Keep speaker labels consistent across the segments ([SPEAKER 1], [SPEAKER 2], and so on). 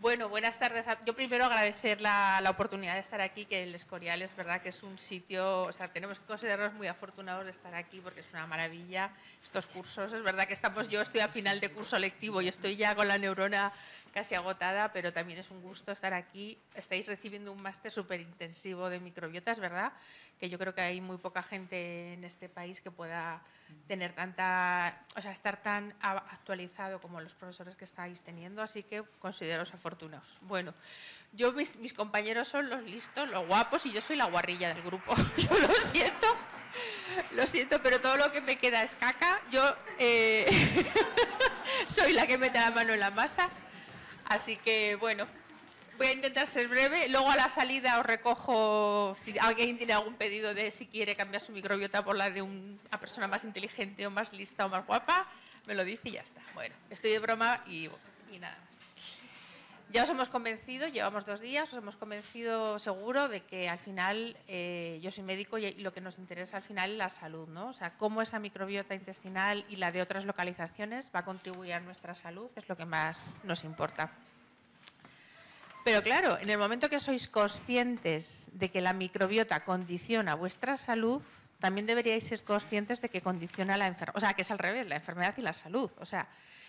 [SPEAKER 1] Bueno, buenas tardes. Yo primero agradecer la oportunidad de estar aquí, que el Escorial es verdad que es un sitio, o sea, tenemos que considerarnos muy afortunados de estar aquí porque es una maravilla estos cursos. Es verdad que yo estoy a final de curso lectivo y estoy ya con la neurona casi agotada, pero también es un gusto estar aquí. Estáis recibiendo un máster súper intensivo de microbiota, es verdad, que yo creo que hay muy poca gente en este país que pueda tener estar tan actualizado como los profesores que estáis teniendo, así que consideraos afortunados. Bueno, mis compañeros son los listos, los guapos, y yo soy la guarrilla del grupo. Yo lo siento, pero todo lo que me queda es caca. Yo soy la que mete la mano en la masa, así que bueno. Voy a intentar ser breve. Luego a la salida os recojo si alguien tiene algún pedido de si quiere cambiar su microbiota por la de una persona más inteligente o más lista o más guapa. Me lo dice y ya está. Bueno, estoy de broma y nada más. Ya os hemos convencido, llevamos 2 días, os hemos convencido seguro de que al final, yo soy médico y lo que nos interesa al final es la salud, ¿no? O sea, cómo esa microbiota intestinal y la de otras localizaciones va a contribuir a nuestra salud, es lo que más nos importa. Pero claro, en el momento que sois conscientes de que la microbiota condiciona vuestra salud, también deberíais ser conscientes de que condiciona la enfermedad. O sea, que es al revés, la enfermedad y la salud. O sea,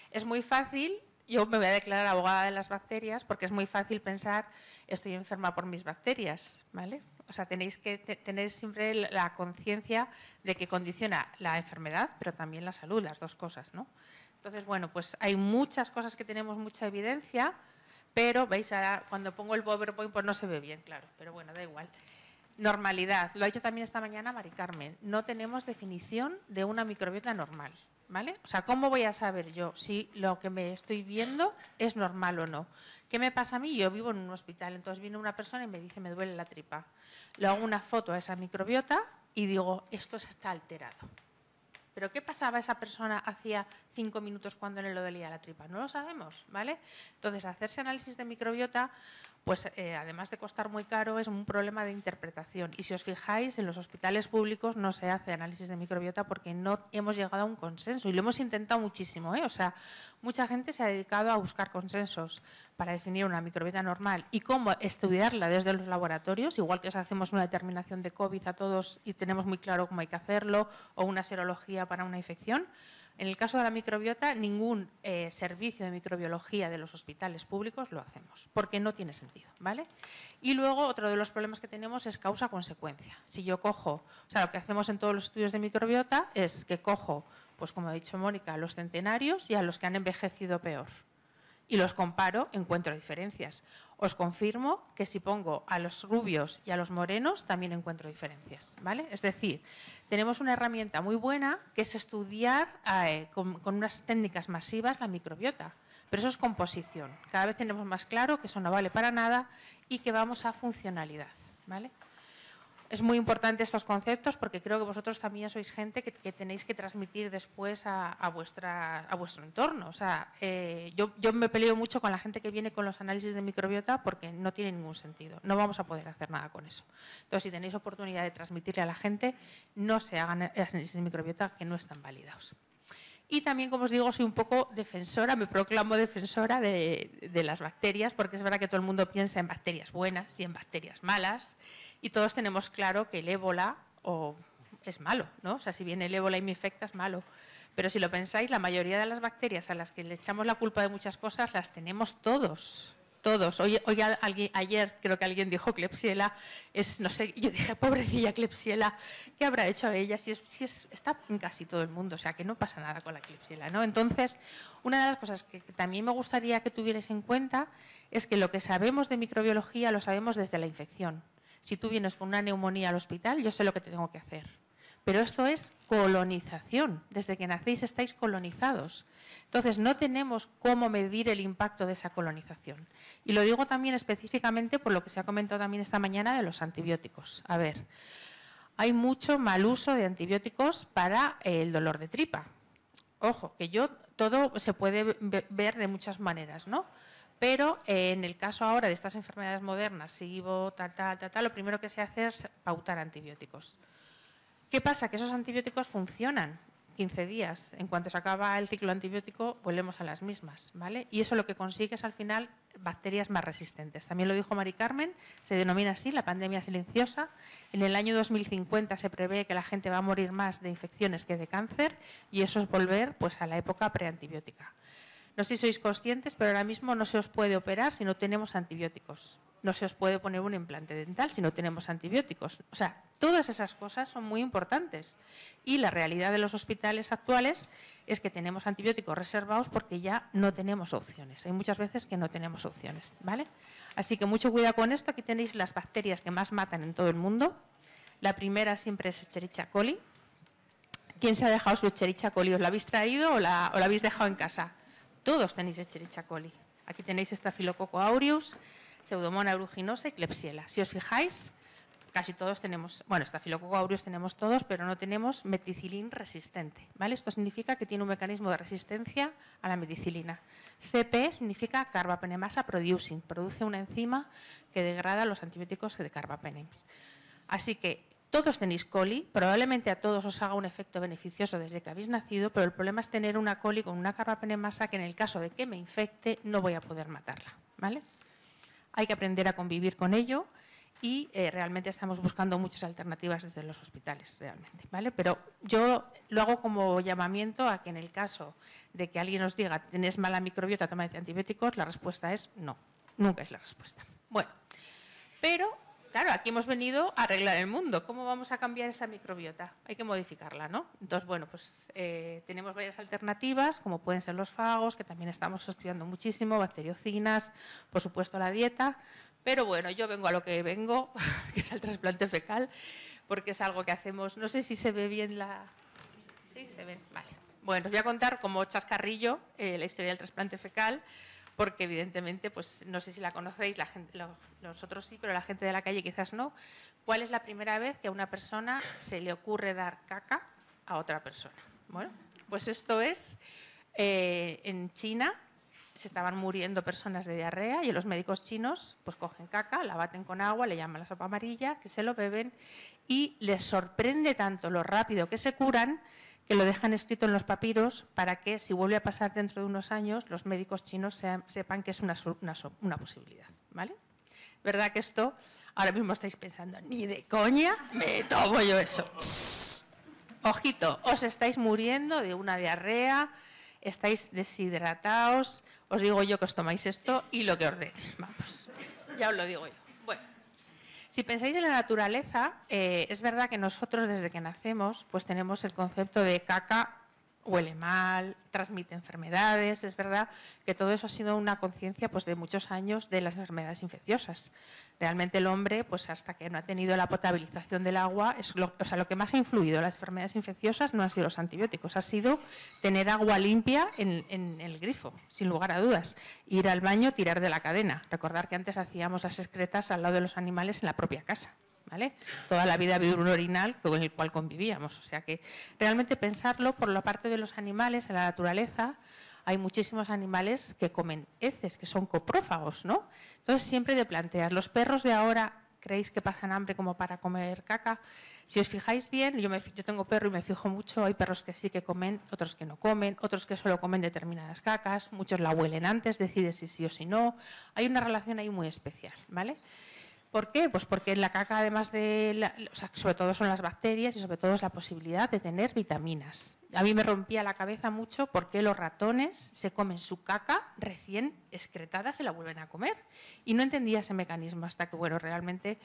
[SPEAKER 1] es muy fácil, yo me voy a declarar abogada de las bacterias, porque es muy fácil pensar, estoy enferma por mis bacterias, ¿vale? O sea, tenéis que tener siempre la conciencia de que condiciona la enfermedad, pero también la salud, las dos cosas, ¿no? Entonces, bueno, pues hay muchas cosas que tenemos mucha evidencia, pero veis, ahora cuando pongo el PowerPoint pues no se ve bien, claro, pero bueno, da igual. Normalidad, lo ha hecho también esta mañana Mari Carmen, no tenemos definición de una microbiota normal, ¿vale? O sea, ¿cómo voy a saber yo si lo que me estoy viendo es normal o no? ¿Qué me pasa a mí? Yo vivo en un hospital, entonces viene una persona y me dice, me duele la tripa. Le hago una foto a esa microbiota y digo, esto está alterado. ¿Pero qué pasaba esa persona hacía 5 minutos cuando le dolía la tripa? No lo sabemos, ¿vale? Entonces, hacerse análisis de microbiota, pues además de costar muy caro, es un problema de interpretación. Y si os fijáis, en los hospitales públicos no se hace análisis de microbiota porque no hemos llegado a un consenso. Y lo hemos intentado muchísimo, ¿eh? O sea, mucha gente se ha dedicado a buscar consensos para definir una microbiota normal y cómo estudiarla desde los laboratorios, igual que hacemos una determinación de COVID a todos y tenemos muy claro cómo hay que hacerlo, o una serología para una infección. En el caso de la microbiota, ningún servicio de microbiología de los hospitales públicos lo hacemos, porque no tiene sentido, ¿vale? Y luego, otro de los problemas que tenemos es causa-consecuencia. Si yo cojo, o sea, lo que hacemos en todos los estudios de microbiota es que cojo, pues como ha dicho Mónica, a los centenarios y a los que han envejecido peor. Y los comparo, encuentro diferencias. Os confirmo que si pongo a los rubios y a los morenos, también encuentro diferencias, ¿vale? Es decir, tenemos una herramienta muy buena que es estudiar con unas técnicas masivas la microbiota, pero eso es composición. Cada vez tenemos más claro que eso no vale para nada y que vamos a funcionalidad, ¿vale? Es muy importante estos conceptos porque creo que vosotros también sois gente que tenéis que transmitir después a vuestro entorno. O sea, yo me peleo mucho con la gente que viene con los análisis de microbiota porque no tiene ningún sentido. No vamos a poder hacer nada con eso. Entonces, si tenéis oportunidad de transmitirle a la gente, no se hagan análisis de microbiota que no están validados. Y también, como os digo, soy un poco defensora, me proclamo defensora de las bacterias, porque es verdad que todo el mundo piensa en bacterias buenas y en bacterias malas, y todos tenemos claro que el ébola es malo, ¿no? O sea, si viene el ébola y me infecta es malo. Pero si lo pensáis, la mayoría de las bacterias a las que le echamos la culpa de muchas cosas las tenemos todos. Todos. Ayer creo que alguien dijo Klebsiella, no sé, yo dije, pobrecilla Klebsiella, ¿qué habrá hecho a ella? Está en casi todo el mundo, o sea, que no pasa nada con la Klebsiella, ¿no? Entonces, una de las cosas que también me gustaría que tuvierais en cuenta es que lo que sabemos de microbiología lo sabemos desde la infección. Si tú vienes con una neumonía al hospital, yo sé lo que te tengo que hacer. Pero esto es colonización. Desde que nacéis estáis colonizados. Entonces, no tenemos cómo medir el impacto de esa colonización. Y lo digo también específicamente por lo que se ha comentado también esta mañana de los antibióticos. A ver, hay mucho mal uso de antibióticos para el dolor de tripa. Ojo, que todo se puede ver de muchas maneras, ¿no? Pero en el caso ahora de estas enfermedades modernas, SIBO, tal, lo primero que se hace es pautar antibióticos. ¿Qué pasa? Que esos antibióticos funcionan, 15 días. En cuanto se acaba el ciclo antibiótico, volvemos a las mismas, ¿vale? Y eso lo que consigue es, al final, bacterias más resistentes. También lo dijo Mari Carmen, se denomina así la pandemia silenciosa. En el año 2050 se prevé que la gente va a morir más de infecciones que de cáncer, y eso es volver, pues, a la época preantibiótica. No sé si sois conscientes, pero ahora mismo no se os puede operar si no tenemos antibióticos. No se os puede poner un implante dental si no tenemos antibióticos. O sea, todas esas cosas son muy importantes. Y la realidad de los hospitales actuales es que tenemos antibióticos reservados porque ya no tenemos opciones. Hay muchas veces que no tenemos opciones, ¿vale? Así que mucho cuidado con esto. Aquí tenéis las bacterias que más matan en todo el mundo. La primera siempre es Escherichia coli. ¿Quién se ha dejado su Escherichia coli? ¿Os la habéis traído o la habéis dejado en casa? Todos tenéis Escherichia coli. Aquí tenéis Staphylococcus aureus, Pseudomonas aeruginosa y Klebsiella. Si os fijáis, casi todos tenemos, bueno, Staphylococcus aureus tenemos todos, pero no tenemos meticilin resistente, ¿vale? Esto significa que tiene un mecanismo de resistencia a la meticilina. CP significa carbapenemasa producing, produce una enzima que degrada los antibióticos de carbapenems. Así que todos tenéis coli, probablemente a todos os haga un efecto beneficioso desde que habéis nacido, pero el problema es tener una coli con una carbapenemasa que en el caso de que me infecte no voy a poder matarla, ¿vale? Hay que aprender a convivir con ello y realmente estamos buscando muchas alternativas desde los hospitales, realmente, ¿vale? Pero yo lo hago como llamamiento a que en el caso de que alguien os diga tienes mala microbiota, toma antibióticos, la respuesta es no, nunca es la respuesta. Bueno, pero claro, aquí hemos venido a arreglar el mundo. ¿Cómo vamos a cambiar esa microbiota? Hay que modificarla, ¿no? Entonces, bueno, pues tenemos varias alternativas, como pueden ser los fagos, que también estamos estudiando muchísimo, bacteriocinas, por supuesto la dieta. Pero bueno, yo vengo a lo que vengo, que es el trasplante fecal, porque es algo que hacemos. No sé si se ve bien la... Sí, se ve, vale. Bueno, os voy a contar como chascarrillo la historia del trasplante fecal, porque evidentemente, pues no sé si la conocéis, la gente, nosotros sí, pero la gente de la calle quizás no. ¿Cuál es la primera vez que a una persona se le ocurre dar caca a otra persona? Bueno, pues esto es, en China se estaban muriendo personas de diarrea y los médicos chinos pues cogen caca, la baten con agua, le llaman la sopa amarilla, que se lo beben y les sorprende tanto lo rápido que se curan que lo dejan escrito en los papiros para que, si vuelve a pasar dentro de unos años, los médicos chinos sepan que es una posibilidad, ¿vale? ¿Verdad que esto, ahora mismo estáis pensando, ni de coña me tomo yo eso? ¡Shh! Ojito, os estáis muriendo de una diarrea, estáis deshidratados, os digo yo que os tomáis esto y lo que os den. Vamos, ya os lo digo yo. Bueno. Si pensáis en la naturaleza, es verdad que nosotros desde que nacemos pues tenemos el concepto de caca huele mal, transmite enfermedades. Es verdad que todo eso ha sido una conciencia pues, de muchos años de las enfermedades infecciosas. Realmente el hombre, pues hasta que no ha tenido la potabilización del agua, lo que más ha influido en las enfermedades infecciosas no han sido los antibióticos, ha sido tener agua limpia en el grifo, sin lugar a dudas. Ir al baño, tirar de la cadena. Recordar que antes hacíamos las excretas al lado de los animales en la propia casa. ¿Vale? Toda la vida ha habido un orinal con el cual convivíamos. O sea que realmente pensarlo por la parte de los animales, en la naturaleza, hay muchísimos animales que comen heces, que son coprófagos, ¿no? Entonces siempre de plantear, ¿los perros de ahora creéis que pasan hambre como para comer caca? Si os fijáis bien, yo tengo perro y me fijo mucho, hay perros que sí que comen, otros que no comen, otros que solo comen determinadas cacas, muchos la huelen antes, deciden si sí o si no. Hay una relación ahí muy especial, ¿vale? ¿Por qué? Pues porque en la caca, además de, sobre todo son las bacterias y sobre todo es la posibilidad de tener vitaminas. A mí me rompía la cabeza mucho por qué los ratones se comen su caca recién excretada, se la vuelven a comer. Y no entendía ese mecanismo hasta que, bueno, realmente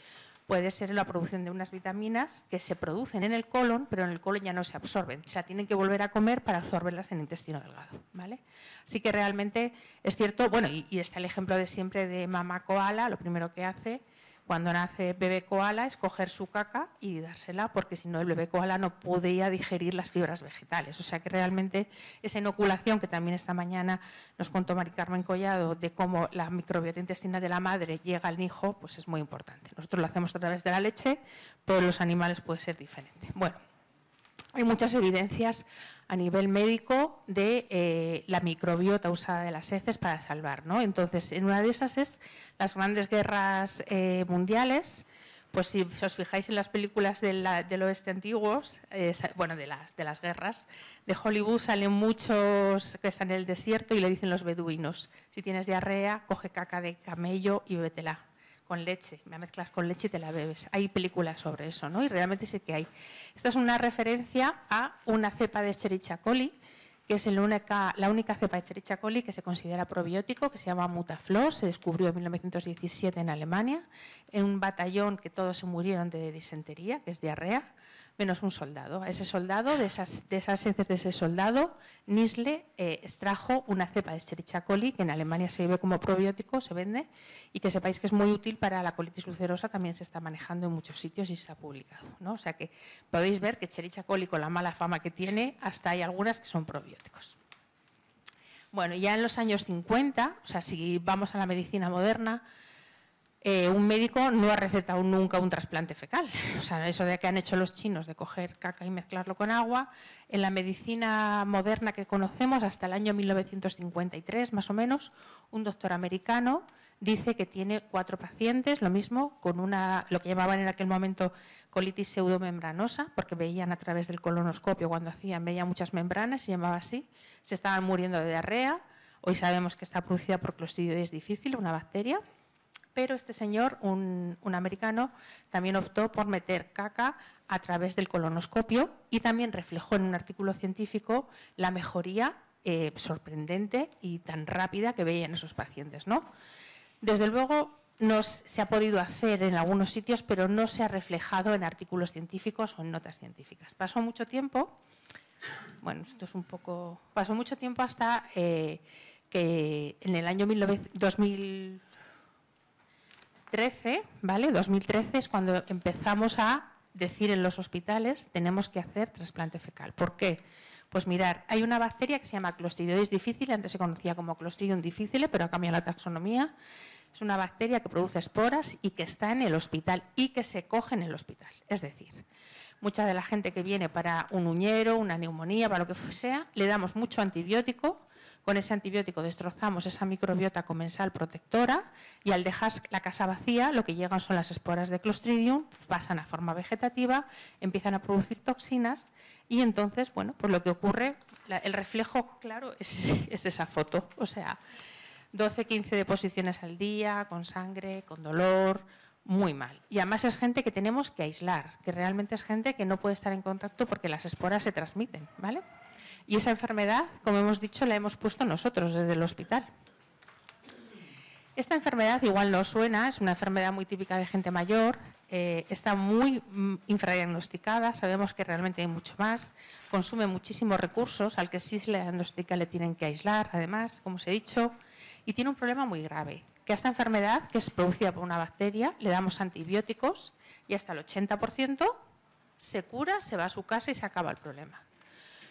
[SPEAKER 1] puede ser la producción de unas vitaminas que se producen en el colon, pero en el colon ya no se absorben. O sea, tienen que volver a comer para absorberlas en el intestino delgado, ¿vale? Así que realmente es cierto, bueno, y está el ejemplo de siempre de mamá koala, lo primero que hace cuando nace bebé koala es coger su caca y dársela, porque si no el bebé koala no podía digerir las fibras vegetales. O sea que realmente esa inoculación que también esta mañana nos contó Mari Carmen Collado de cómo la microbiota intestinal de la madre llega al hijo, pues es muy importante. Nosotros lo hacemos a través de la leche, pero en los animales puede ser diferente. Bueno, hay muchas evidencias a nivel médico de la microbiota usada de las heces para salvar, ¿no? Entonces, en una de esas es las grandes guerras mundiales, Pues si os fijáis en las películas del oeste antiguos, bueno, de las guerras, de Hollywood salen muchos que están en el desierto y le dicen los beduinos, si tienes diarrea, coge caca de camello y bébetela con leche, la mezclas con leche y te la bebes. Hay películas sobre eso, ¿no? Y realmente sí que hay. Esto es una referencia a una cepa de Escherichia coli, que es la única cepa de Escherichia coli que se considera probiótico, que se llama Mutaflor, se descubrió en 1917 en Alemania, en un batallón que todos se murieron de disentería, que es diarrea, menos un soldado. A ese soldado, de esas heces de ese soldado, Nisle extrajo una cepa de Escherichia coli, que en Alemania se ve como probiótico, se vende, y que sepáis que es muy útil para la colitis ulcerosa, también se está manejando en muchos sitios y se ha publicado, ¿no? O sea que podéis ver que Escherichia coli, con la mala fama que tiene, hasta hay algunas que son probióticos. Bueno, ya en los años 50, o sea, si vamos a la medicina moderna, un médico no ha recetado nunca un trasplante fecal. O sea, eso de que han hecho los chinos de coger caca y mezclarlo con agua, en la medicina moderna que conocemos, hasta el año 1953 más o menos, un doctor americano dice que tiene 4 pacientes, lo mismo, con lo que llamaban en aquel momento colitis pseudomembranosa, porque veían a través del colonoscopio cuando veían muchas membranas, se llamaba así, se estaban muriendo de diarrea. Hoy sabemos que está producida por Clostridioides difficile, una bacteria. Pero este señor, un americano, también optó por meter caca a través del colonoscopio y también reflejó en un artículo científico la mejoría sorprendente y tan rápida que veían esos pacientes, ¿no? Desde luego se ha podido hacer en algunos sitios, pero no se ha reflejado en artículos científicos o en notas científicas. Pasó mucho tiempo, bueno, esto es un poco... Pasó mucho tiempo hasta que en el año 2013, ¿vale? 2013 es cuando empezamos a decir en los hospitales tenemos que hacer trasplante fecal. ¿Por qué? Pues mirar, hay una bacteria que se llama Clostridioides difficile, antes se conocía como Clostridium difficile, pero ha cambiado la taxonomía. Es una bacteria que produce esporas y que está en el hospital y que se coge en el hospital. Es decir, mucha de la gente que viene para un uñero, una neumonía, para lo que sea, le damos mucho antibiótico. Con ese antibiótico destrozamos esa microbiota comensal protectora y al dejar la casa vacía lo que llegan son las esporas de Clostridium, pasan a forma vegetativa, empiezan a producir toxinas y entonces, bueno, pues lo que ocurre, el reflejo claro es esa foto, o sea, 12, 15 deposiciones al día, con sangre, con dolor, muy mal. Y además es gente que tenemos que aislar, que realmente es gente que no puede estar en contacto porque las esporas se transmiten, ¿vale? Y esa enfermedad, como hemos dicho, la hemos puesto nosotros desde el hospital. Esta enfermedad igual no suena, es una enfermedad muy típica de gente mayor, está muy infradiagnosticada, sabemos que realmente hay mucho más, consume muchísimos recursos, al que sí se le diagnostica le tienen que aislar, además, como os he dicho, y tiene un problema muy grave, que a esta enfermedad, que es producida por una bacteria, le damos antibióticos y hasta el 80% se cura, se va a su casa y se acaba el problema.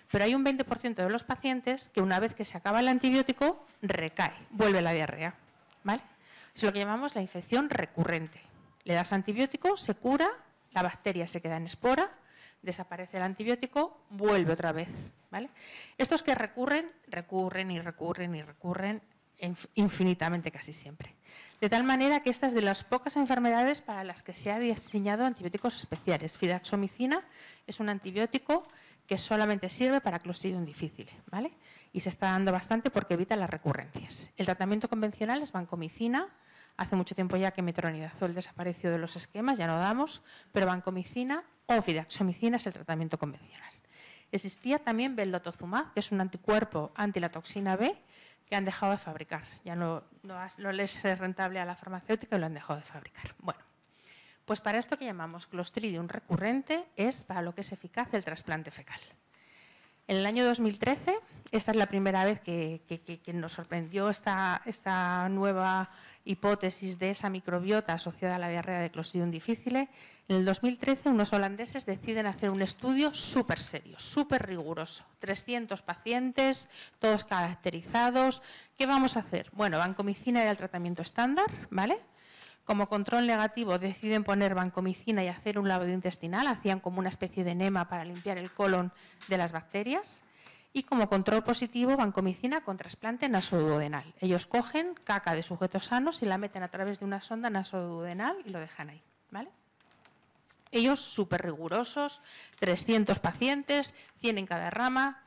[SPEAKER 1] Pero hay un 20% de los pacientes que una vez que se acaba el antibiótico, recae, vuelve la diarrea, ¿vale? Es lo que llamamos la infección recurrente. Le das antibiótico, se cura, la bacteria se queda en espora, desaparece el antibiótico, vuelve otra vez, ¿vale? Estos que recurren infinitamente casi siempre. De tal manera que esta es de las pocas enfermedades para las que se ha diseñado antibióticos especiales. Fidaxomicina es un antibiótico que solamente sirve para Clostridium difficile, ¿vale? Y se está dando bastante porque evita las recurrencias. El tratamiento convencional es vancomicina. Hace mucho tiempo ya que metronidazol desapareció de los esquemas, ya no damos, pero vancomicina o fidaxomicina es el tratamiento convencional. Existía también belotozumab, que es un anticuerpo anti la toxina B, que han dejado de fabricar. Ya no les es rentable a la farmacéutica y lo han dejado de fabricar. Bueno. Pues para esto que llamamos Clostridium recurrente es para lo que es eficaz el trasplante fecal. En el año 2013, esta es la primera vez que nos sorprendió esta nueva hipótesis de esa microbiota asociada a la diarrea de Clostridium difficile. En el 2013 unos holandeses deciden hacer un estudio súper serio, súper riguroso. 300 pacientes, todos caracterizados. ¿Qué vamos a hacer? Bueno, vancomicina era el tratamiento estándar, ¿vale? Como control negativo deciden poner vancomicina y hacer un lavado intestinal, hacían como una especie de enema para limpiar el colon de las bacterias. Y como control positivo, vancomicina con trasplante nasoduodenal. Ellos cogen caca de sujetos sanos y la meten a través de una sonda nasoduodenal y lo dejan ahí, ¿vale? Ellos súper rigurosos, 300 pacientes, 100 en cada rama.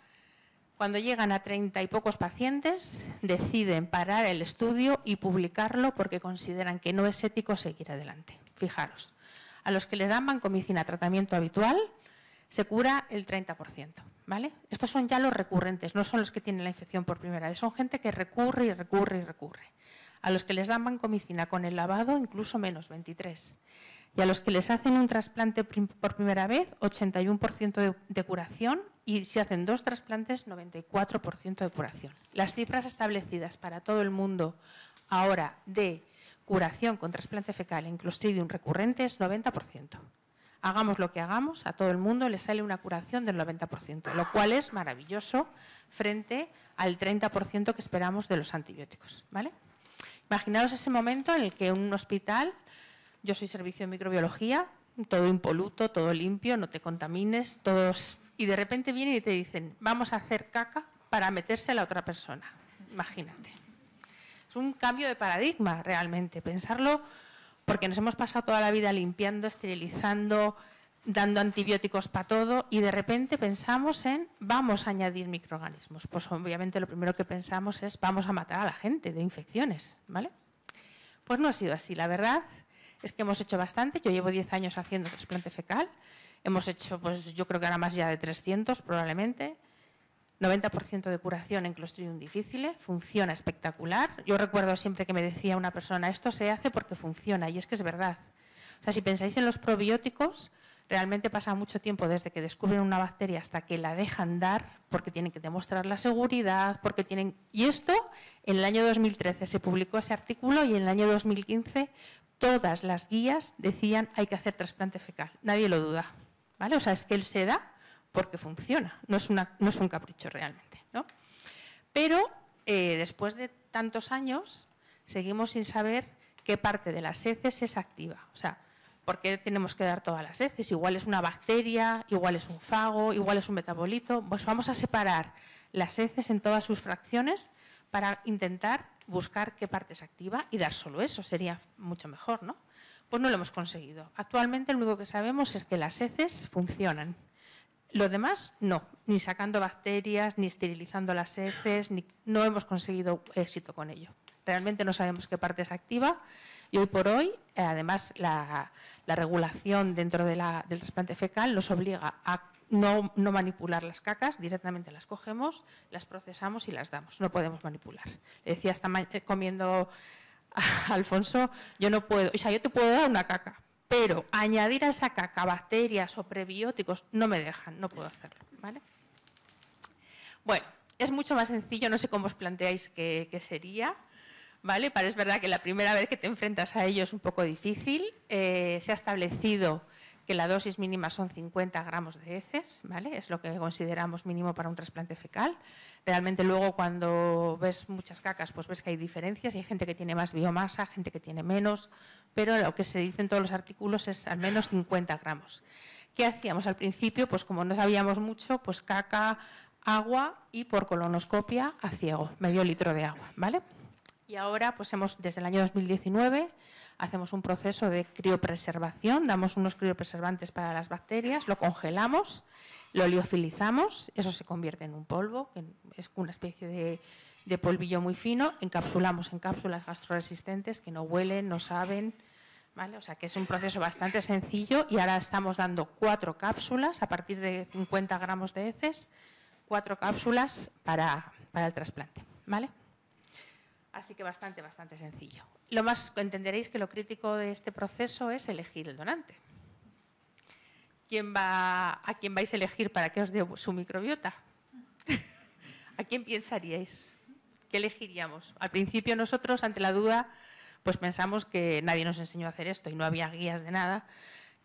[SPEAKER 1] Cuando llegan a 30 y pocos pacientes, deciden parar el estudio y publicarlo porque consideran que no es ético seguir adelante. Fijaros, a los que le dan vancomicina tratamiento habitual, se cura el 30%, ¿vale? Estos son ya los recurrentes, no son los que tienen la infección por primera vez, son gente que recurre y recurre y recurre. A los que les dan vancomicina con el lavado, incluso menos, 23%. Y a los que les hacen un trasplante por primera vez, 81% de curación, y si hacen 2 trasplantes, 94% de curación. Las cifras establecidas para todo el mundo ahora de curación con trasplante fecal en Clostridium recurrente es 90%. Hagamos lo que hagamos, a todo el mundo le sale una curación del 90%, lo cual es maravilloso frente al 30% que esperamos de los antibióticos, ¿vale? Imaginaos ese momento en el que en un hospital, yo soy servicio de microbiología, todo impoluto, todo limpio, no te contamines, todos, y de repente vienen y te dicen, vamos a hacer caca para meterse a la otra persona. Imagínate. Es un cambio de paradigma realmente, pensarlo, porque nos hemos pasado toda la vida limpiando, esterilizando, dando antibióticos para todo, y de repente pensamos en vamos a añadir microorganismos. Pues obviamente lo primero que pensamos es vamos a matar a la gente de infecciones, ¿vale? Pues no ha sido así, la verdad es que hemos hecho bastante. Yo llevo 10 años haciendo trasplante fecal, hemos hecho, pues yo creo que ahora más ya de 300 probablemente, 90% de curación en Clostridium difficile, funciona espectacular. Yo recuerdo siempre que me decía una persona, esto se hace porque funciona, y es que es verdad. O sea, si pensáis en los probióticos, realmente pasa mucho tiempo desde que descubren una bacteria hasta que la dejan dar, porque tienen que demostrar la seguridad, porque tienen... Y esto, en el año 2013 se publicó ese artículo y en el año 2015 todas las guías decían hay que hacer trasplante fecal. Nadie lo duda, ¿vale? O sea, es que él se da porque funciona, no es un capricho realmente, ¿no? Pero después de tantos años seguimos sin saber qué parte de las heces es activa. O sea, ¿por qué tenemos que dar todas las heces? Igual es una bacteria, igual es un fago, igual es un metabolito. Pues vamos a separar las heces en todas sus fracciones para intentar buscar qué parte es activa y dar solo eso, sería mucho mejor, ¿no? Pues no lo hemos conseguido. Actualmente lo único que sabemos es que las heces funcionan. Lo demás, no, ni sacando bacterias, ni esterilizando las heces, no hemos conseguido éxito con ello. Realmente no sabemos qué parte es activa y hoy por hoy, además, la regulación dentro del trasplante fecal nos obliga a no manipular las cacas, directamente las cogemos, las procesamos y las damos, no podemos manipular. Le decía, está comiendo a Alfonso, yo no puedo, o sea, yo te puedo dar una caca, pero añadir a esa caca bacterias o prebióticos no me dejan, no puedo hacerlo, ¿vale? Bueno, es mucho más sencillo, no sé cómo os planteáis que sería, ¿vale? Pero es verdad que la primera vez que te enfrentas a ello es un poco difícil. Se ha establecido que la dosis mínima son 50 gramos de heces, ¿vale? Es lo que consideramos mínimo para un trasplante fecal. Realmente luego cuando ves muchas cacas, pues ves que hay diferencias, y hay gente que tiene más biomasa, gente que tiene menos, pero lo que se dice en todos los artículos es al menos 50 gramos. ¿Qué hacíamos al principio? Pues como no sabíamos mucho, pues caca, agua y por colonoscopia a ciego, medio litro de agua, ¿vale? Y ahora, pues desde el año 2019, hacemos un proceso de criopreservación, damos unos criopreservantes para las bacterias, lo congelamos, lo liofilizamos, eso se convierte en un polvo, que es una especie de polvillo muy fino, encapsulamos en cápsulas gastroresistentes que no huelen, no saben, ¿vale? O sea que es un proceso bastante sencillo y ahora estamos dando 4 cápsulas a partir de 50 gramos de heces, 4 cápsulas para el trasplante, ¿vale? Así que bastante sencillo. Lo más entenderéis que lo crítico de este proceso es elegir el donante. ¿A quién vais a elegir para que os dé su microbiota? ¿A quién pensaríais? ¿Qué elegiríamos? Al principio nosotros, ante la duda, pues pensamos que nadie nos enseñó a hacer esto y no había guías de nada,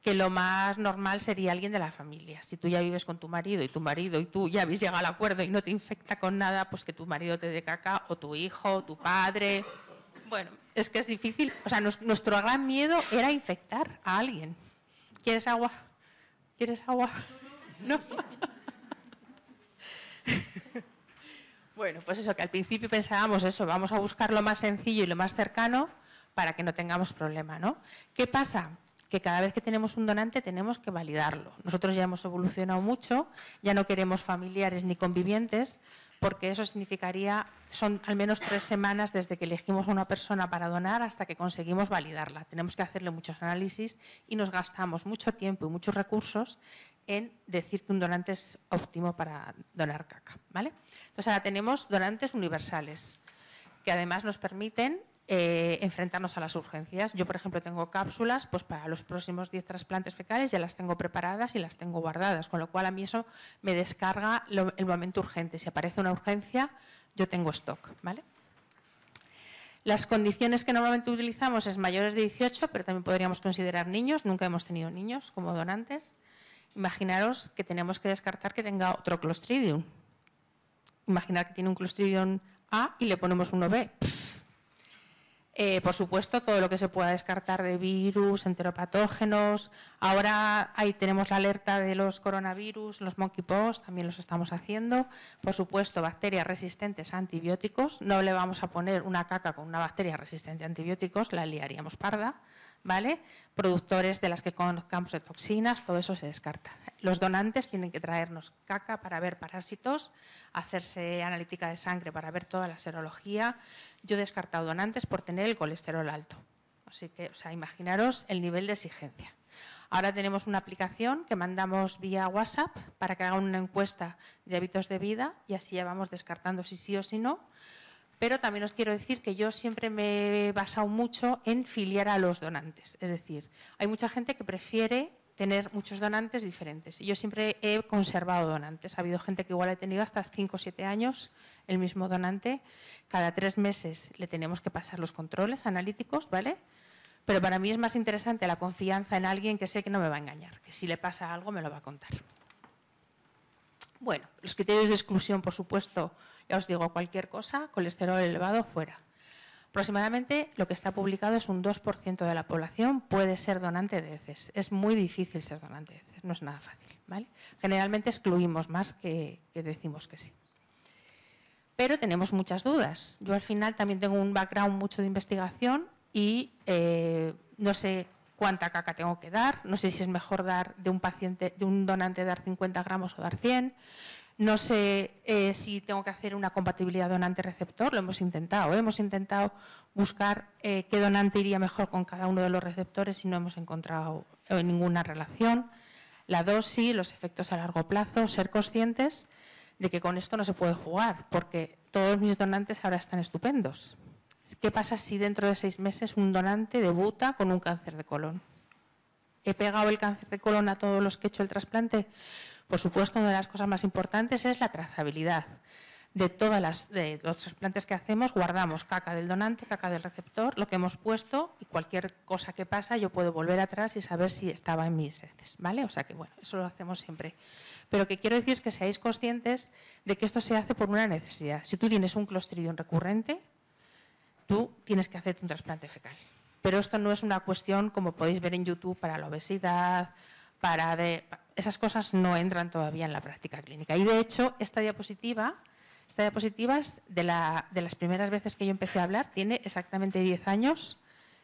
[SPEAKER 1] que lo más normal sería alguien de la familia. Si tú ya vives con tu marido y tú ya habéis llegado al acuerdo y no te infecta con nada, pues que tu marido te dé caca, o tu hijo, o tu padre. Bueno, es que es difícil. O sea, nuestro gran miedo era infectar a alguien. ¿Quieres agua? ¿Quieres agua? No. Bueno, pues eso, que al principio pensábamos eso, vamos a buscar lo más sencillo y lo más cercano para que no tengamos problema, ¿no? ¿Qué pasa? Que que cada vez que tenemos un donante tenemos que validarlo. Nosotros ya hemos evolucionado mucho, ya no queremos familiares ni convivientes, porque eso significaría, son al menos 3 semanas desde que elegimos a una persona para donar hasta que conseguimos validarla. Tenemos que hacerle muchos análisis y nos gastamos mucho tiempo y muchos recursos en decir que un donante es óptimo para donar caca, ¿vale? Entonces ahora tenemos donantes universales, que además nos permiten enfrentarnos a las urgencias. Yo, por ejemplo, tengo cápsulas pues para los próximos 10 trasplantes fecales, ya las tengo preparadas y las tengo guardadas, con lo cual a mí eso me descarga el momento urgente. Si aparece una urgencia, yo tengo stock, ¿vale? Las condiciones que normalmente utilizamos es mayores de 18, pero también podríamos considerar niños. Nunca hemos tenido niños como donantes. Imaginaros que tenemos que descartar que tenga otro Clostridium. Imaginar que tiene un Clostridium A y le ponemos uno B. Por supuesto, todo lo que se pueda descartar de virus, enteropatógenos. Ahora ahí tenemos la alerta de los coronavirus, los monkeypox, también los estamos haciendo. Por supuesto, bacterias resistentes a antibióticos. No le vamos a poner una caca con una bacteria resistente a antibióticos, la liaríamos parda, ¿vale? Productores de las que conozcamos de toxinas, todo eso se descarta. Los donantes tienen que traernos caca para ver parásitos, hacerse analítica de sangre para ver toda la serología. Yo he descartado donantes por tener el colesterol alto. Así que, o sea, imaginaros el nivel de exigencia. Ahora tenemos una aplicación que mandamos vía WhatsApp para que hagan una encuesta de hábitos de vida y así ya vamos descartando si sí o si no. Pero también os quiero decir que yo siempre me he basado mucho en filiar a los donantes. Es decir, hay mucha gente que prefiere tener muchos donantes diferentes. Yo siempre he conservado donantes. Ha habido gente que igual ha tenido hasta 5 o 7 años el mismo donante. Cada 3 meses le tenemos que pasar los controles analíticos, ¿vale? Pero para mí es más interesante la confianza en alguien que sé que no me va a engañar, que si le pasa algo me lo va a contar. Bueno, los criterios de exclusión, por supuesto, ya os digo, cualquier cosa, colesterol elevado, fuera. Aproximadamente lo que está publicado es un 2% de la población puede ser donante de heces. Es muy difícil ser donante de heces, no es nada fácil, ¿vale? Generalmente excluimos más que decimos que sí. Pero tenemos muchas dudas. Yo al final también tengo un background mucho de investigación y no sé cuánta caca tengo que dar, no sé si es mejor dar de un paciente, de un donante dar 50 gramos o dar 100. No sé si tengo que hacer una compatibilidad donante-receptor, lo hemos intentado. Hemos intentado buscar qué donante iría mejor con cada uno de los receptores y no hemos encontrado ninguna relación. La dosis, los efectos a largo plazo, ser conscientes de que con esto no se puede jugar, porque todos mis donantes ahora están estupendos. ¿Qué pasa si dentro de 6 meses un donante debuta con un cáncer de colon? ¿He pegado el cáncer de colon a todos los que he hecho el trasplante? Por supuesto, una de las cosas más importantes es la trazabilidad. De los trasplantes que hacemos, guardamos caca del donante, caca del receptor, lo que hemos puesto y cualquier cosa que pasa yo puedo volver atrás y saber si estaba en mis heces, ¿vale? O sea que, bueno, eso lo hacemos siempre. Pero lo que quiero decir es que seáis conscientes de que esto se hace por una necesidad. Si tú tienes un Clostridium recurrente, tú tienes que hacerte un trasplante fecal. Pero esto no es una cuestión, como podéis ver en YouTube, para la obesidad, esas cosas no entran todavía en la práctica clínica. Y de hecho, esta diapositiva es de las primeras veces que yo empecé a hablar, tiene exactamente 10 años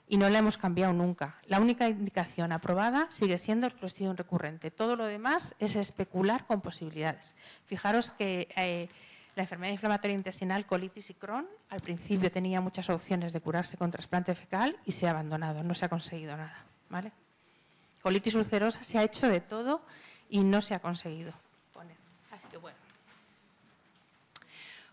[SPEAKER 1] y no la hemos cambiado nunca. La única indicación aprobada sigue siendo el Clostridium recurrente. Todo lo demás es especular con posibilidades. Fijaros que la enfermedad inflamatoria intestinal, colitis y Crohn, al principio tenía muchas opciones de curarse con trasplante fecal y se ha abandonado, no se ha conseguido nada, ¿vale? Colitis ulcerosa se ha hecho de todo y no se ha conseguido poner. Así que bueno.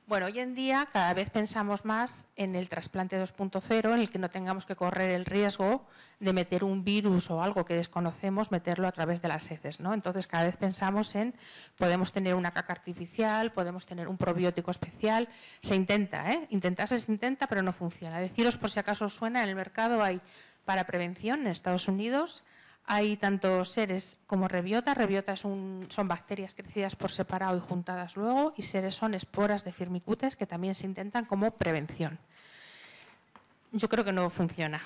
[SPEAKER 1] Bueno, hoy en día cada vez pensamos más en el trasplante 2.0, en el que no tengamos que correr el riesgo de meter un virus o algo que desconocemos, meterlo a través de las heces, ¿no? Entonces cada vez pensamos en, podemos tener una caca artificial, podemos tener un probiótico especial. Se intenta, intentarse se intenta, pero no funciona. Deciros por si acaso os suena, en el mercado hay para prevención en Estados Unidos. Hay tanto seres como rebiota. Rebiota son bacterias crecidas por separado y juntadas luego, y seres son esporas de firmicutes que también se intentan como prevención. yo creo que no funciona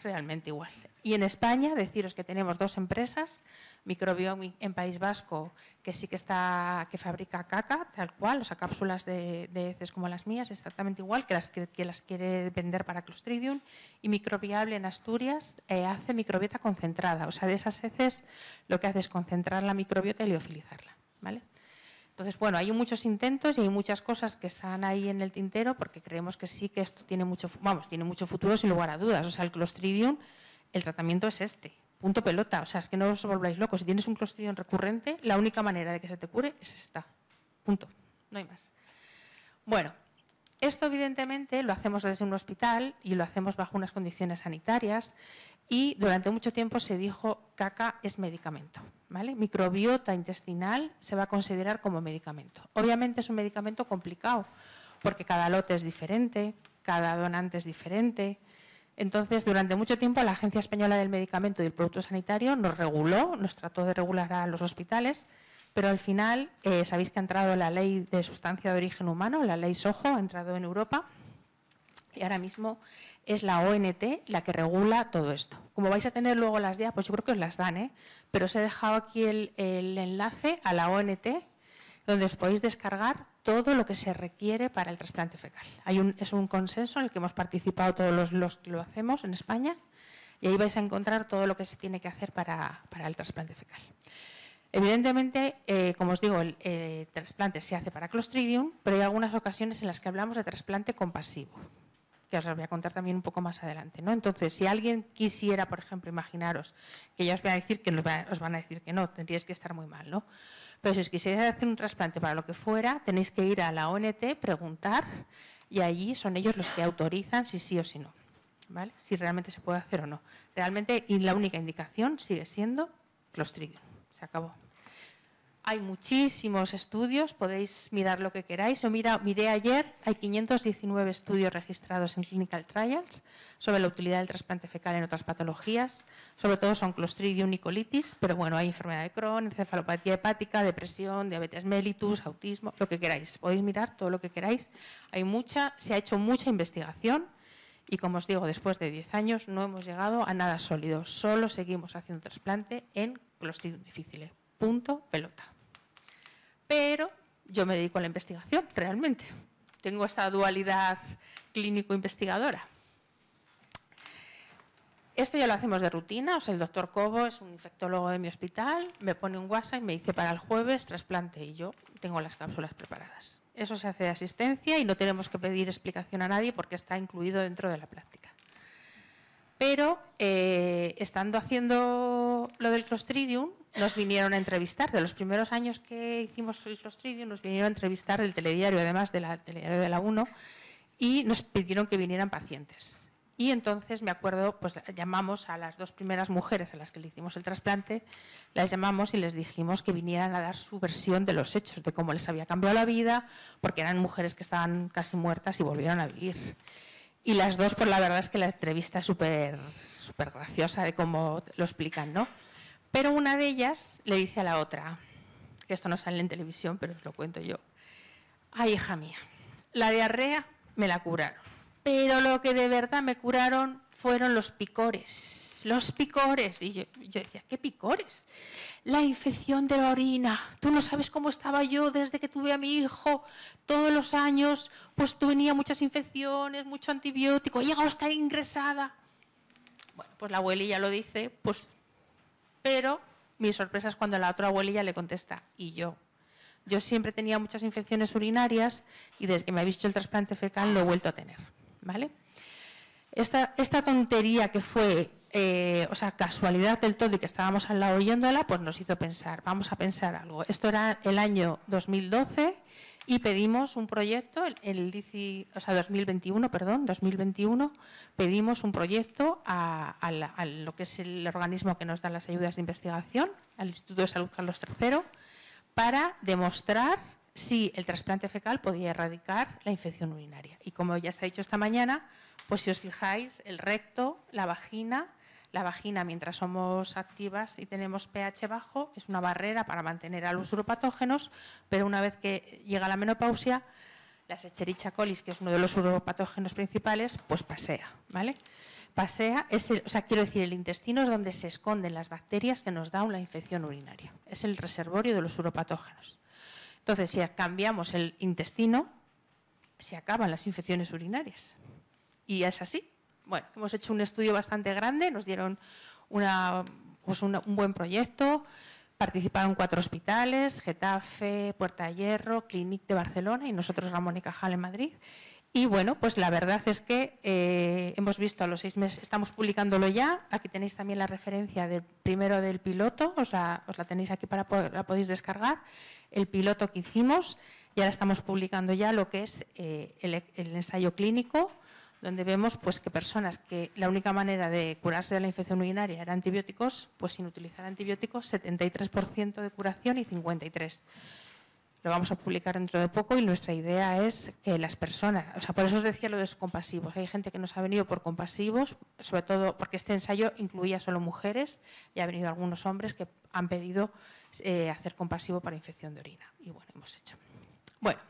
[SPEAKER 1] realmente igual. Y en España, deciros que tenemos 2 empresas, Microbiome en País Vasco, que sí que fabrica caca, tal cual, o sea, cápsulas de heces como las mías, exactamente igual, que las quiere vender para Clostridium, y Microviable en Asturias hace microbiota concentrada, o sea, de esas heces lo que hace es concentrar la microbiota y liofilizarla, ¿vale? Entonces, bueno, hay muchos intentos y hay muchas cosas que están ahí en el tintero porque creemos que sí que esto tiene mucho futuro sin lugar a dudas. O sea, el Clostridium, el tratamiento es este, punto pelota. O sea, es que no os volváis locos. Si tienes un Clostridium recurrente, la única manera de que se te cure es esta, punto, no hay más. Bueno, esto evidentemente lo hacemos desde un hospital y lo hacemos bajo unas condiciones sanitarias y durante mucho tiempo se dijo caca es medicamento, ¿vale? Microbiota intestinal se va a considerar como medicamento. Obviamente es un medicamento complicado porque cada lote es diferente, cada donante es diferente. Entonces, durante mucho tiempo la Agencia Española del Medicamento y del Producto Sanitario nos reguló, nos trató de regular a los hospitales, pero al final, sabéis que ha entrado la Ley de Sustancia de Origen Humano, la Ley SOJO, ha entrado en Europa y ahora mismo es la ONT la que regula todo esto. Como vais a tener luego las diapositivas, pues yo creo que os las dan, pero os he dejado aquí el enlace a la ONT donde os podéis descargar todo lo que se requiere para el trasplante fecal. Es un consenso en el que hemos participado todos los que lo hacemos en España y ahí vais a encontrar todo lo que se tiene que hacer para el trasplante fecal. Evidentemente, como os digo, el trasplante se hace para Clostridium, pero hay algunas ocasiones en las que hablamos de trasplante compasivo, que os voy a contar también un poco más adelante, ¿no? Entonces, si alguien quisiera, por ejemplo, imaginaros, que ya os voy a decir que os van a decir que no, tendríais que estar muy mal, ¿no? Pero si os quisierais hacer un trasplante para lo que fuera, tenéis que ir a la ONT, preguntar, y allí son ellos los que autorizan si sí o si no, ¿vale? Si realmente se puede hacer o no. Realmente, y la única indicación sigue siendo Clostridium. Se acabó. Hay muchísimos estudios, podéis mirar lo que queráis. Yo miré ayer, hay 519 estudios registrados en Clinical Trials sobre la utilidad del trasplante fecal en otras patologías. Sobre todo son Clostridium y colitis, pero bueno, hay enfermedad de Crohn, encefalopatía hepática, depresión, diabetes mellitus, autismo, lo que queráis. Podéis mirar todo lo que queráis. Se ha hecho mucha investigación y, como os digo, después de 10 años no hemos llegado a nada sólido. Solo seguimos haciendo trasplante en Clostridium difficile. Punto, pelota. Pero yo me dedico a la investigación, realmente. Tengo esta dualidad clínico-investigadora. Esto ya lo hacemos de rutina, o sea, el doctor Cobo es un infectólogo de mi hospital, me pone un WhatsApp y me dice para el jueves trasplante y yo tengo las cápsulas preparadas. Eso se hace de asistencia y no tenemos que pedir explicación a nadie porque está incluido dentro de la práctica. Pero estando haciendo lo del Clostridium, nos vinieron a entrevistar. De los primeros años que hicimos el Clostridium, nos vinieron a entrevistar del telediario, además del telediario de la 1, y nos pidieron que vinieran pacientes. Y entonces, me acuerdo, pues llamamos a las 2 primeras mujeres a las que le hicimos el trasplante, las llamamos y les dijimos que vinieran a dar su versión de los hechos, de cómo les había cambiado la vida, porque eran mujeres que estaban casi muertas y volvieron a vivir. Y las 2, pues la verdad es que la entrevista es súper graciosa de cómo lo explican, ¿no? Pero una de ellas le dice a la otra, que esto no sale en televisión, pero os lo cuento yo. Ay, hija mía, la diarrea me la curaron, pero lo que de verdad me curaron fueron los picores. Los picores. Y yo decía, ¿qué picores? La infección de la orina. Tú no sabes cómo estaba yo desde que tuve a mi hijo. Todos los años, pues tenía muchas infecciones, mucho antibiótico. He llegado a estar ingresada. Bueno, pues la abuelilla lo dice, pues, pero mi sorpresa es cuando la otra abuelilla le contesta, y yo. Yo siempre tenía muchas infecciones urinarias y desde que me habéis hecho el trasplante fecal lo he vuelto a tener, ¿vale? Esta tontería que fue, o sea, casualidad del todo y que estábamos al lado oyéndola, pues nos hizo pensar, vamos a pensar algo. Esto era el año 2012 y pedimos un proyecto, 2021, pedimos un proyecto a lo que es el organismo que nos da las ayudas de investigación, al Instituto de Salud Carlos III, para demostrar si el trasplante fecal podía erradicar la infección urinaria. Y como ya se ha dicho esta mañana, pues si os fijáis, el recto, la vagina mientras somos activas y tenemos pH bajo, es una barrera para mantener a los uropatógenos, pero una vez que llega la menopausia, las Escherichia coli, que es uno de los uropatógenos principales, pues pasea, ¿vale? Pasea, quiero decir, el intestino es donde se esconden las bacterias que nos dan la infección urinaria. Es el reservorio de los uropatógenos. Entonces, si cambiamos el intestino, se acaban las infecciones urinarias. Y es así. Bueno, hemos hecho un estudio bastante grande, nos dieron un buen proyecto, participaron 4 hospitales, Getafe, Puerta de Hierro, Clínic de Barcelona y nosotros Ramón y Cajal en Madrid. Y bueno, pues la verdad es que hemos visto a los 6 meses, estamos publicándolo ya, aquí tenéis también la referencia primero del piloto, os la tenéis aquí la podéis descargar, el piloto que hicimos, y ahora estamos publicando ya lo que es el ensayo clínico, donde vemos pues que personas que la única manera de curarse de la infección urinaria era antibióticos, pues sin utilizar antibióticos, 73% de curación y 53%. Lo vamos a publicar dentro de poco y nuestra idea es que las personas, por eso os decía lo de los compasivos, hay gente que nos ha venido por compasivos, sobre todo porque este ensayo incluía solo mujeres y ha venido algunos hombres que han pedido hacer compasivo para infección de orina. Y bueno, hemos hecho. Bueno,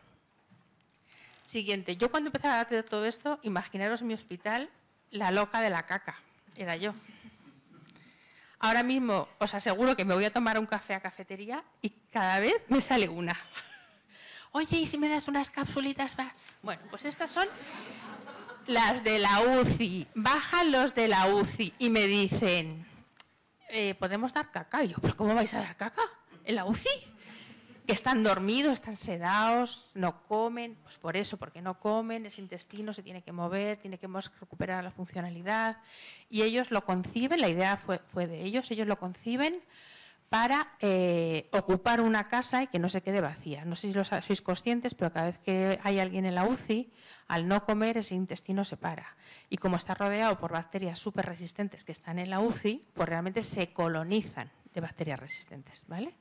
[SPEAKER 1] siguiente. Yo cuando empecé a hacer todo esto, imaginaros mi hospital, la loca de la caca, era yo. Ahora mismo os aseguro que me voy a tomar un café a cafetería y cada vez me sale una. Oye, ¿y si me das unas capsulitas? Bueno, pues estas son las de la UCI. Bajan los de la UCI y me dicen, ¿podemos dar caca? Y yo, ¿pero cómo vais a dar caca en la UCI? Que están dormidos, están sedados, no comen, pues por eso, porque no comen, ese intestino se tiene que mover, tiene que recuperar la funcionalidad. Y ellos lo conciben, la idea fue de ellos lo conciben para ocupar una casa y que no se quede vacía. No sé si sois conscientes, pero cada vez que hay alguien en la UCI, al no comer ese intestino se para. Y como está rodeado por bacterias súper resistentes que están en la UCI, pues realmente se colonizan de bacterias resistentes, ¿vale?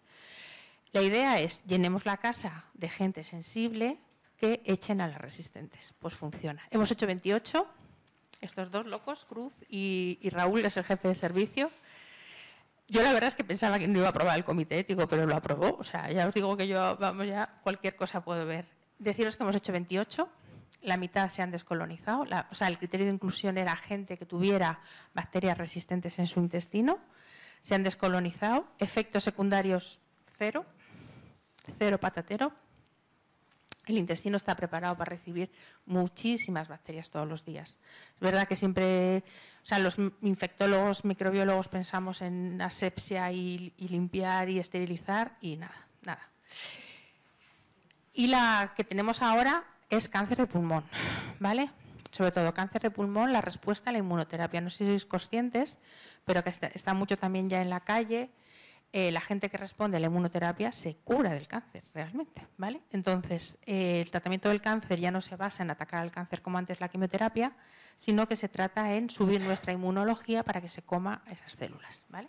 [SPEAKER 1] La idea es, llenemos la casa de gente sensible que echen a las resistentes. Pues funciona. Hemos hecho 28, estos dos locos, Cruz y Raúl, que es el jefe de servicio. Yo la verdad es que pensaba que no iba a aprobar el comité ético, pero lo aprobó. O sea, ya os digo que yo, vamos, ya cualquier cosa puedo ver. Deciros que hemos hecho 28, la mitad se han descolonizado. El criterio de inclusión era gente que tuviera bacterias resistentes en su intestino. Se han descolonizado. Efectos secundarios, cero patatero. El intestino está preparado para recibir muchísimas bacterias todos los días. Es verdad que siempre, los infectólogos, microbiólogos pensamos en asepsia y limpiar y esterilizar y nada. Y la que tenemos ahora es cáncer de pulmón, ¿vale? Sobre todo cáncer de pulmón, la respuesta a la inmunoterapia. No sé si sois conscientes, pero que está mucho también ya en la calle. La gente que responde a la inmunoterapia se cura del cáncer realmente, ¿vale? Entonces, el tratamiento del cáncer ya no se basa en atacar al cáncer como antes la quimioterapia, sino que se trata en subir nuestra inmunología para que se coma esas células, ¿vale?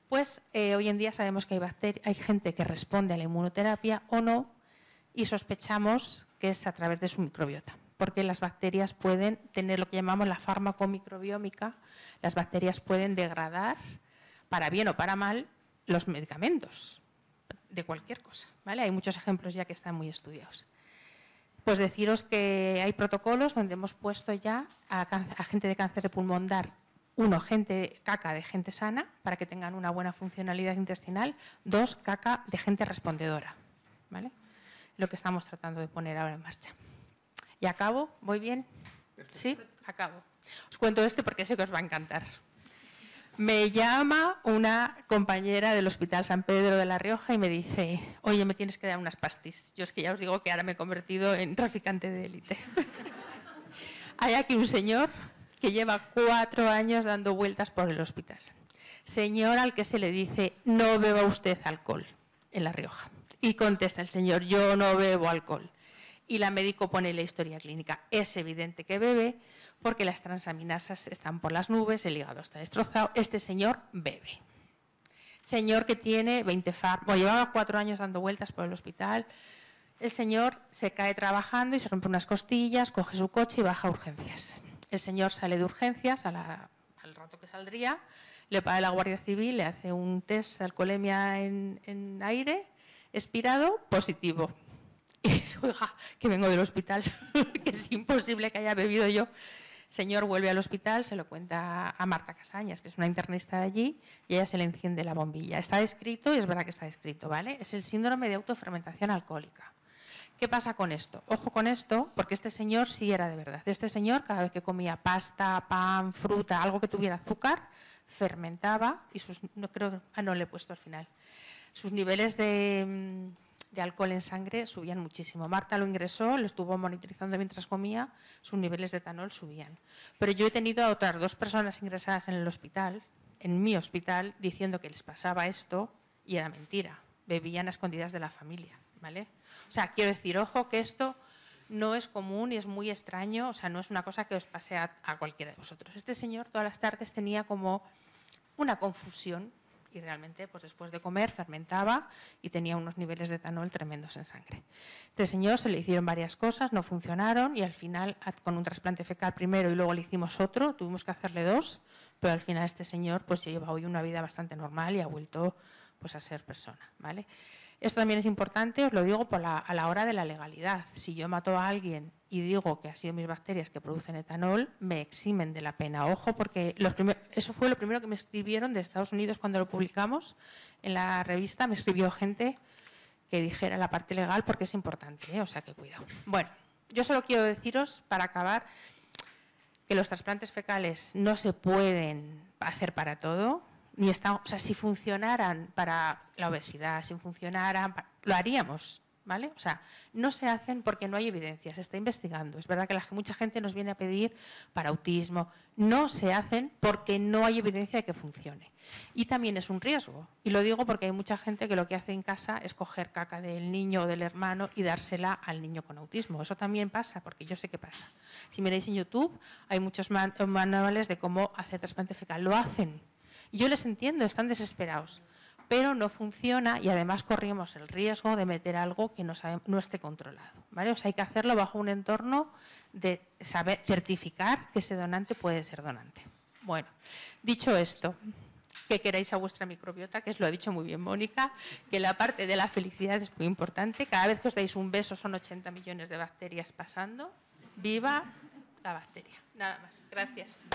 [SPEAKER 1] Pues hoy en día sabemos que hay gente que responde a la inmunoterapia o no y sospechamos que es a través de su microbiota, porque las bacterias pueden tener lo que llamamos la farmacomicrobiómica, las bacterias pueden degradar, para bien o para mal, los medicamentos de cualquier cosa, ¿vale? Hay muchos ejemplos ya que están muy estudiados. Pues deciros que hay protocolos donde hemos puesto ya a gente de cáncer de pulmón dar, caca de gente sana para que tengan una buena funcionalidad intestinal, 2, caca de gente respondedora, ¿vale? Lo que estamos tratando de poner ahora en marcha. ¿Y acabo? ¿Voy bien? ¿Sí? Acabo. Os cuento porque sé que os va a encantar. Me llama una compañera del Hospital San Pedro de La Rioja y me dice, oye, me tienes que dar unas pastis. Yo es que ya os digo que ahora me he convertido en traficante de élite. Hay aquí un señor que lleva 4 años dando vueltas por el hospital. Señor al que se le dice, no beba usted alcohol en La Rioja. Y contesta el señor, yo no bebo alcohol. Y la médico pone la historia clínica. Es evidente que bebe porque las transaminasas están por las nubes, el hígado está destrozado. Este señor bebe. Señor que tiene 20 fármacos, llevaba 4 años dando vueltas por el hospital. El señor se cae trabajando y se rompe unas costillas, coge su coche y baja a urgencias. El señor sale de urgencias al rato que saldría, le paga la Guardia Civil, le hace un test de alcoholemia en aire, expirado, positivo. Y dice, oiga, que vengo del hospital, que es imposible que haya bebido yo. Señor vuelve al hospital, se lo cuenta a Marta Casañas, que es una internista de allí, y ella se le enciende la bombilla. Está descrito, y es verdad que está descrito, ¿vale? Es el síndrome de autofermentación alcohólica. ¿Qué pasa con esto? Ojo con esto, porque este señor sí era de verdad. Este señor, cada vez que comía pasta, pan, fruta, algo que tuviera azúcar, fermentaba y sus, no le he puesto al final. Sus niveles de alcohol en sangre subían muchísimo. Marta lo ingresó, lo estuvo monitorizando mientras comía, sus niveles de etanol subían. Pero yo he tenido a otras 2 personas ingresadas en el hospital, en mi hospital, diciendo que les pasaba esto y era mentira. Bebían a escondidas de la familia, ¿vale? O sea, quiero decir, ojo que esto no es común y es muy extraño, o sea, no es una cosa que os pase a cualquiera de vosotros. Este señor todas las tardes tenía como una confusión y realmente pues después de comer fermentaba y tenía unos niveles de etanol tremendos en sangre. Este señor se le hicieron varias cosas, no funcionaron y al final con un trasplante fecal primero y luego le hicimos otro, tuvimos que hacerle 2, pero al final este señor pues lleva hoy una vida bastante normal y ha vuelto pues a ser persona, ¿vale? Esto también es importante, os lo digo a la hora de la legalidad. Si yo mato a alguien y digo que ha sido mis bacterias que producen etanol, me eximen de la pena. Ojo, porque eso fue lo primero que me escribieron de Estados Unidos cuando lo publicamos en la revista. Me escribió gente que dijera la parte legal porque es importante, ¿eh? O sea que cuidado. Bueno, yo solo quiero deciros, para acabar, que los trasplantes fecales no se pueden hacer para todo. O sea, si funcionaran para la obesidad, si funcionaran, lo haríamos, ¿vale? O sea, no se hacen porque no hay evidencia, se está investigando. Es verdad que mucha gente nos viene a pedir para autismo. No se hacen porque no hay evidencia de que funcione. Y también es un riesgo. Y lo digo porque hay mucha gente que lo que hace en casa es coger caca del niño o del hermano y dársela al niño con autismo. Eso también pasa, porque yo sé que pasa. Si miráis en YouTube, hay muchos manuales de cómo hacer trasplante fecal. Lo hacen. Yo les entiendo, están desesperados, pero no funciona y además corrimos el riesgo de meter algo que no esté controlado, ¿vale? O sea, hay que hacerlo bajo un entorno de saber certificar que ese donante puede ser donante. Bueno, dicho esto, que queráis a vuestra microbiota, que os lo ha dicho muy bien Mónica, que la parte de la felicidad es muy importante. Cada vez que os dais un beso son 80 millones de bacterias pasando. ¡Viva la bacteria! Nada más. Gracias.